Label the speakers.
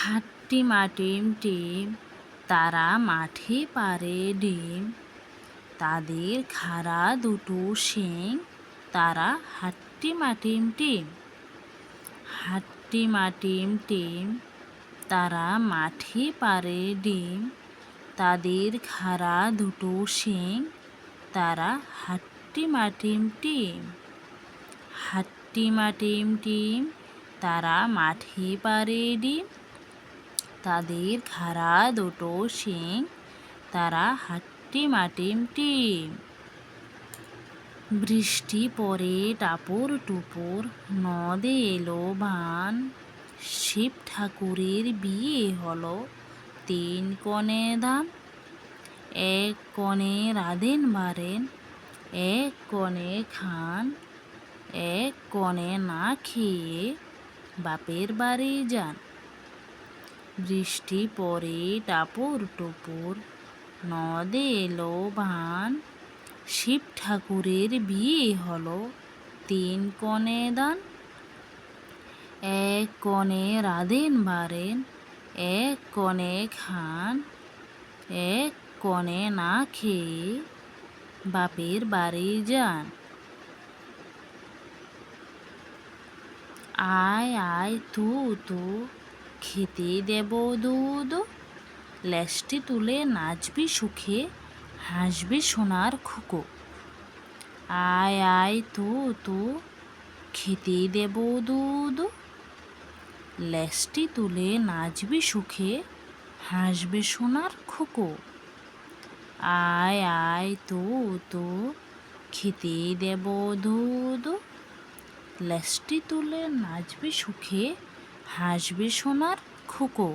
Speaker 1: হাট্টিমা team team, তারা মাঠে পাড়ে ডিম। তাদের খাড়া দুটো শিং, তারা হাট্টিমা টিম টিম। হাট্টিমা টিম টিম, তারা মাঠে পাড়ে ডিম। তাদের খাড়া দুটো শিং, তারা হাট্টিমা টিম টিম। হাট্টিমা টিম টিম, তারা মাঠে পাড়ে ডিম। তাদের খাড়া দুটো শিং, তারা হাট্টিমা টিম টিম। বৃষ্টি পড়ে টাপুর টুপুর, নদে এলো বান। শিব ঠাকুরের বিয়ে হলো, 3 কনে দান। 1 কনে রাঁধেন বাড়েন, 1 কনে খান। 1 কনে না খেয়ে বাপের বাড়ি যান। বৃষ্টি পড়ে টাপুর টুপুর, নদে এলো বান। শিব ঠাকুরের বিয়ে হলো, 3 কনে দান। 1 কনে রাঁধেন বাড়েন, 1 কনে খান। 1 কনে না খেয়ে বাপের বাড়ি যান। আয় আয় তু তু, খেতে দেব দুধ। লেজটি তুলে নাচবি সুখে, হাসবি সোনার খুকো। আয় আয় তু তু, খেতে দেব দুধ। লেজটি তুলে নাচবি সুখে, হাসবে সোনার খুকো। আয় আয় তু তু, খেতে দেব দুধ। লেজটি তুলে নাচবি সুখে, হাসবে সোনার খুকো।